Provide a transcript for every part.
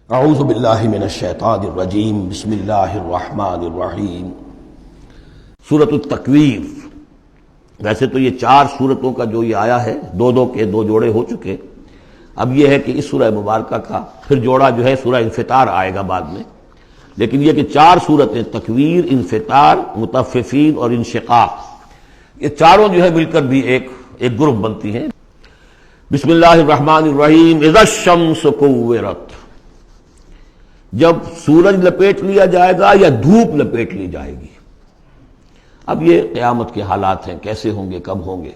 اعوذ باللہ من الشیطان الرجیم بسم اللہ الرحمن الرحیم۔ سورۃ التکویر، ویسے تو یہ 4 سورتوں کا جو یہ آیا ہے، دو کے 2 جوڑے ہو چکے۔ اب یہ ہے کہ اس سورہ مبارکہ کا پھر جوڑا جو ہے سورہ انفطار آئے گا بعد میں، لیکن یہ کہ 4 سورتیں تکویر، انفطار، مطففین اور انشقاق، یہ چاروں جو ہے مل کر بھی ایک گروپ بنتی ہیں۔ بسم اللہ الرحمن الرحیم۔ اذا الشمس کورت، جب سورج لپیٹ لیا جائے گا یا دھوپ لپیٹ لی جائے گی۔ اب یہ قیامت کے حالات ہیں، کیسے ہوں گے، کب ہوں گے۔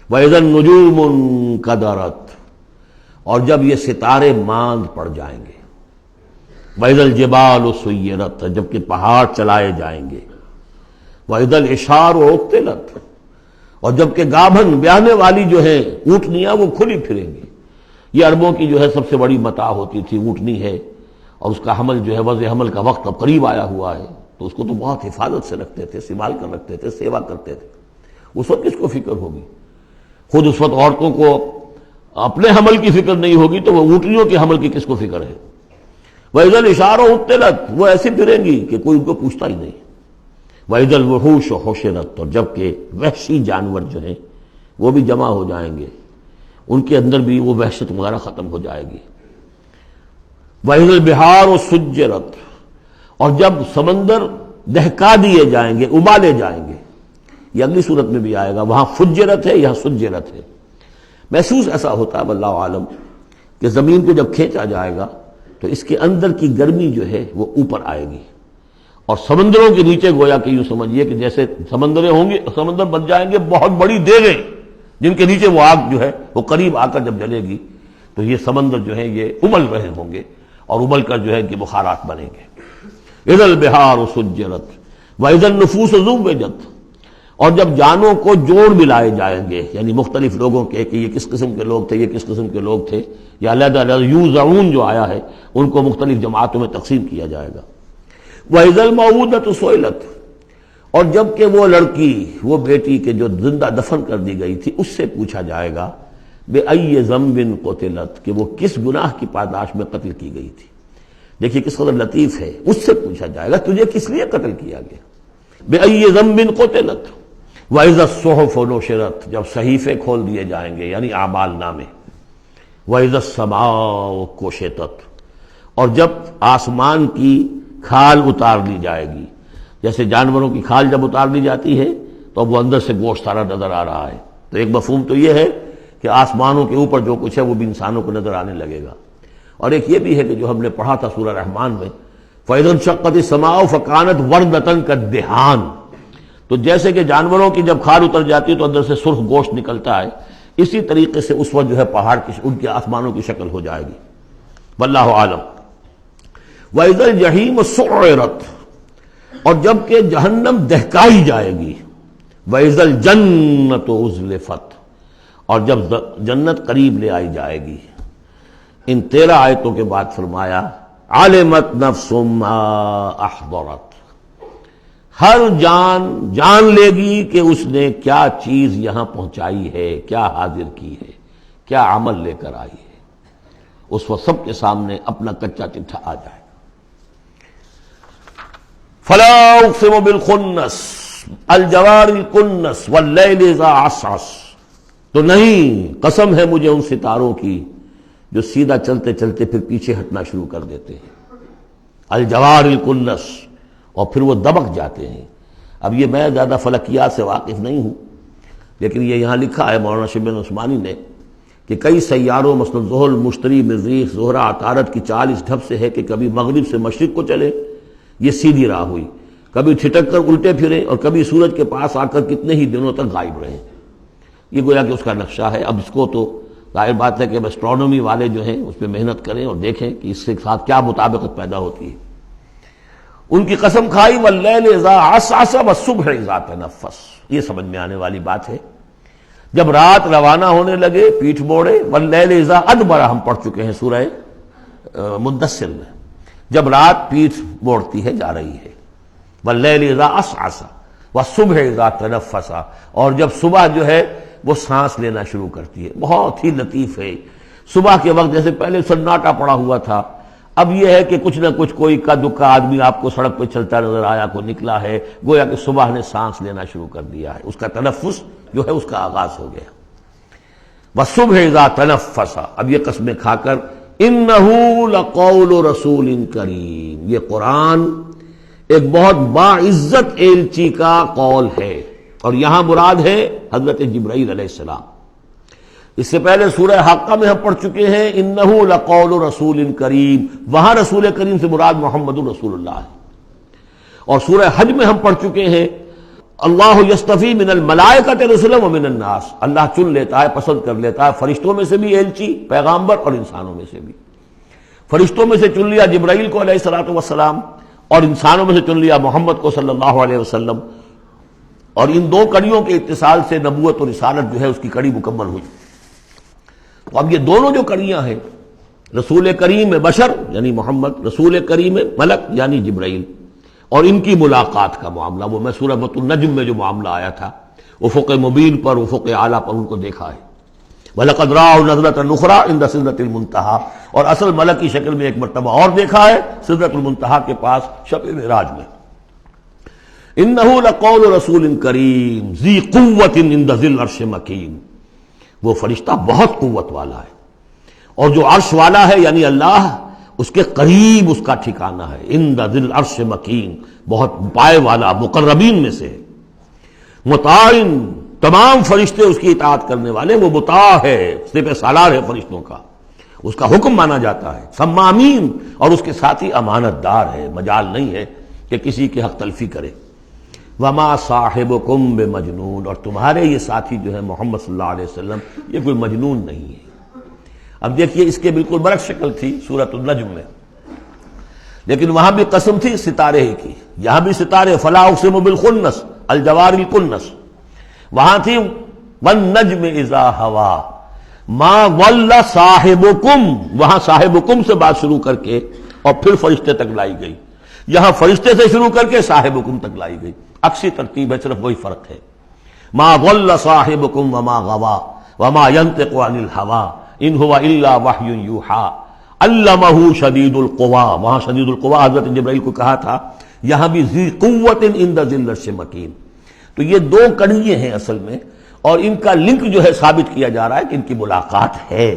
وَإِذَا النُّجُومُ انْكَدَرَتْ، اور جب یہ ستارے ماند پڑ جائیں گے۔ وَإِذَا الْجِبَالُ سُيِّرَتْ، جبکہ پہاڑ چلائے جائیں گے۔ وَإِذَا الْعِشَارُ عُطِّلَتْ، اور جبکہ گابھن بیاہنے والی جو ہے اونٹنیاں وہ کھلی پھریں گی۔ یہ عربوں کی جو ہے سب سے بڑی متاع ہوتی تھی، اونٹنی ہے، اور اس کا حمل جو ہے وضع حمل کا وقت اب قریب آیا ہوا ہے، تو اس کو تو بہت حفاظت سے رکھتے تھے، سنبھال کر رکھتے تھے، سیوا کرتے تھے۔ اس وقت کس کو فکر ہوگی؟ خود اس وقت عورتوں کو اپنے حمل کی فکر نہیں ہوگی تو وہ اونٹنیوں کے حمل کی کس کو فکر ہے؟ وَإِذَا الْعِشَارُ عُطِّلَتْ، وہ ایسی پھریں گی کہ کوئی ان کو پوچھتا ہی نہیں۔ وَإِذَا الْوُحُوشُ حُشِرَتْ، اور جبکہ وحشی جانور جو ہیں وہ بھی جمع ہو جائیں گے، ان کے اندر بھی وہ وحشت وغیرہ ختم ہو جائے گی۔ وَإِذَا الْبِحَارُ سُجِّرَتْ، اور جب سمندر دہکا دیے جائیں گے، ابالے جائیں گے۔ یہ اگلی صورت میں بھی آئے گا، وہاں فجرت ہے، یہاں سجرت ہے۔ محسوس ایسا ہوتا ہے واللہ عالم کہ زمین کو جب کھینچا جائے گا تو اس کے اندر کی گرمی جو ہے وہ اوپر آئے گی، اور سمندروں کے نیچے گویا کہ یوں سمجھیے کہ جیسے سمندریں ہوں گے، سمندر بن جائیں گے بہت بڑی دیگیں، جن کے نیچے وہ آگ جو ہے وہ قریب آ کر جب جلے گی تو یہ سمندر جو ہے یہ ابل رہے ہوں گے، اور ابل کر جو ہے کہ بخارات بنیں گے۔ اذا البحار سجرت واذا النفوس زوجت، اور جب جانوں کو جوڑ ملائے جائیں گے، یعنی مختلف لوگوں کے کہ یہ کس قسم کے لوگ تھے، یہ کس قسم کے لوگ تھے، یا علیحدہ علیحدہ یوزعون جو آیا ہے ان کو مختلف جماعتوں میں تقسیم کیا جائے گا۔ واذا الموءودۃ سئلت، اور جب کہ وہ لڑکی، وہ بیٹی کے جو زندہ دفن کر دی گئی تھی، اس سے پوچھا جائے گا بأی ذنب قتلت، کہ وہ کس گناہ کی پاداش میں قتل کی گئی تھی۔ دیکھیے کس قدر لطیف ہے، اس سے پوچھا جائے گا تجھے کس لیے قتل کیا گیا۔ بأی ذنب قتلت وإذا الصحف نشرت، جب صحیفے کھول دیے جائیں گے یعنی اعمال نامے۔ وإذا السماء کشطت، اور جب آسمان کی کھال اتار لی جائے گی، جیسے جانوروں کی کھال جب اتار لی جاتی ہے تو اب وہ اندر سے گوشت سارا نظر آ رہا ہے، تو ایک مفہوم تو یہ ہے کہ آسمانوں کے اوپر جو کچھ ہے وہ بھی انسانوں کو نظر آنے لگے گا، اور ایک یہ بھی ہے کہ جو ہم نے پڑھا تھا سورہ رحمان میں، فَإِذَا انشَقَّتِ السَّمَاءُ فَكَانَتْ وَرْدَةً كَالدِّهَانِ، تو جیسے کہ جانوروں کی جب کھال اتر جاتی ہے تو اندر سے سرخ گوشت نکلتا ہے، اسی طریقے سے اس وقت جو ہے پہاڑ کی ان کے آسمانوں کی شکل ہو جائے گی۔ واللہ عالم۔ وَإِذَا الْجَحِيمُ سُعِّرَتْ، اور جب کہ جہنم دہکائی جائے گی۔ وَإِذَا الْجَنَّةُ أُزْلِفَتْ، اور جب جنت قریب لے آئی جائے گی۔ ان 13 آیتوں کے بعد فرمایا عَلِمَتْ نَفْسٌ مَّا أَحْضَرَتْ، ہر جان جان لے گی کہ اس نے کیا چیز یہاں پہنچائی ہے، کیا حاضر کی ہے، کیا عمل لے کر آئی ہے۔ اس وقت سب کے سامنے اپنا کچا چٹھا آ جائے۔ فَلَا أُقْسِمُ بِالْخُنَّسِ الْجَوَارِ الْكُنَّسِ وَاللَّيْلِ إِذَا عَسْعَسَ، تو نہیں، قسم ہے مجھے ان ستاروں کی جو سیدھا چلتے چلتے پھر پیچھے ہٹنا شروع کر دیتے ہیں۔ الجوار الکنس، اور پھر وہ دبک جاتے ہیں۔ اب یہ میں زیادہ فلکیات سے واقف نہیں ہوں، لیکن یہ یہاں لکھا ہے مولانا شبلی عثمانی نے کہ کئی سیاروں مثلا زحل، مشتری، مریخ، زہرہ، عطارد کی چال اس ڈھب سے ہے کہ کبھی مغرب سے مشرق کو چلے، یہ سیدھی راہ ہوئی، کبھی ٹھٹک کر الٹے پھرے، اور کبھی سورج کے پاس آ کر کتنے ہی دنوں تک غائب رہے۔ یہ گویا کہ اس کا نقشہ ہے۔ اب اس کو تو ظاہر بات ہے کہ ایسٹرونومی والے جو ہیں اس پہ محنت کریں اور دیکھیں کہ اس کے ساتھ کیا مطابقت پیدا ہوتی ہے۔ ان کی قسم کھائی واللیل اذا عسعس والصبح اذا تنفس، یہ سمجھ میں آنے والی بات ہے۔ جب رات روانہ ہونے لگے، پیٹھ موڑے، واللیل اذا ادبر ہم پڑھ چکے ہیں سورہ مدثر میں، جب رات پیٹھ موڑتی ہے جا رہی ہے۔ واللیل اذا عسعس والصبح اذا تنفس، اور جب صبح جو ہے وہ سانس لینا شروع کرتی ہے۔ بہت ہی لطیف ہے۔ صبح کے وقت جیسے پہلے سناٹا پڑا ہوا تھا، اب یہ ہے کہ کچھ نہ کچھ کوئی کا دکا آدمی آپ کو سڑک پہ چلتا نظر آیا، کوئی نکلا ہے، گویا کہ صبح نے سانس لینا شروع کر دیا ہے، اس کا تنفس جو ہے اس کا آغاز ہو گیا۔ وَالصُّبْحِ إِذَا تَنَفَّسَ، اب یہ قسمیں کھا کر، إِنَّهُ لَقَوْلُ رَسُولٍ کریم، یہ قرآن ایک بہت باعزت ایلچی کا قول ہے، اور یہاں مراد ہے حضرت جبرائیل علیہ السلام۔ اس سے پہلے سورہ حاقہ میں ہم پڑھ چکے ہیں انہ لقول رسول کریم، وہاں رسول کریم سے مراد محمد رسول اللہ ہے۔ اور سورہ حج میں ہم پڑھ چکے ہیں اللہ یصطفی من الملائکۃ رسلا ومن الناس، اللہ چن لیتا ہے، پسند کر لیتا ہے فرشتوں میں سے بھی ایلچی پیغامبر اور انسانوں میں سے بھی۔ فرشتوں میں سے چن لیا جبرائیل کو علیہ الصلوۃ والسلام، اور انسانوں میں سے چن لیا محمد کو صلی اللہ علیہ وسلم، اور ان دو کڑیوں کے اتصال سے نبوت اور رسالت جو ہے اس کی کڑی مکمل ہوئی۔ تو اب یہ دونوں جو کڑیاں ہیں، رسول کریم بشر یعنی محمد، رسول کریم ملک یعنی جبرائیل، اور ان کی ملاقات کا معاملہ، وہ میں سورہ النجم میں جو معاملہ آیا تھا، افق مبین پر، افق اعلیٰ پر ان کو دیکھا ہے۔ وَلَقَدْ رَآهُ نَزْلَةً أُخْرَىٰ عِندَ سِدْرَةِ الْمُنتَهَىٰ، اور اصل ملک کی شکل میں ایک مرتبہ اور دیکھا ہے سدرۃ المنتہا کے پاس شب معراج میں۔ إِنَّهُ لَقَوْلُ رَسُولٍ كَرِيمٍ ذِي قُوَّةٍ عِندَ ذِي الْعَرْشِ مَكِينٍ، وہ فرشتہ بہت قوت والا ہے، اور جو عرش والا ہے یعنی اللہ، اس کے قریب اس کا ٹھکانہ ہے۔ عند ذی العرش مکین، بہت پائے والا، مقربین میں سے۔ مطاع، تمام فرشتے اس کی اطاعت کرنے والے، وہ مطاع ہے، سپہ سالار ہے فرشتوں کا، اس کا حکم مانا جاتا ہے۔ سمامین، اور اس کے ساتھ ہی امانت دار ہے، مجال نہیں ہے کہ کسی کی حق تلفی کرے۔ وما صاحبکم بمجنون، اور تمہارے یہ ساتھی جو ہے محمد صلی اللہ علیہ وسلم، یہ کوئی مجنون نہیں ہے۔ اب دیکھیے اس کے بالکل برعکس شکل تھی سورۃ النجم میں، لیکن وہاں بھی قسم تھی ستارے ہی کی، یہاں بھی ستارے، فلا اقسم بالخنس الجوار الکنس، وہاں تھی والنجم اذا ہوا ما ضل صاحبکم، وہاں صاحبکم سے بات شروع کر کے اور پھر فرشتے تک لائی گئی، یہاں فرشتے سے شروع کر کے صاحبکم تک لائی گئی، عکسی ترتیب ہے، صرف وہی فرق ہے۔ ما ضل صاحبکم وما غوا وما ينطق عن الهوى ان هو الا وحی یوحی علمہ شدید القویٰ، وہاں شدید القویٰ حضرت جبرائیل کو کہا تھا، یہاں بھی ذی قوت عند ذی العرش مکین۔ تو یہ دو کڑیے ہیں اصل میں، اور ان کا لنک جو ہے ثابت کیا جا رہا ہے کہ ان کی ملاقات ہے۔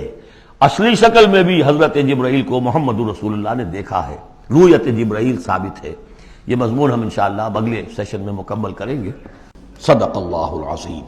اصلی شکل میں بھی حضرت جبرائیل کو محمد رسول اللہ نے دیکھا ہے، رؤیت جبرائیل ثابت ہے۔ یہ مضمون ہم انشاءاللہ اگلے سیشن میں مکمل کریں گے۔ صدق اللہ العظیم۔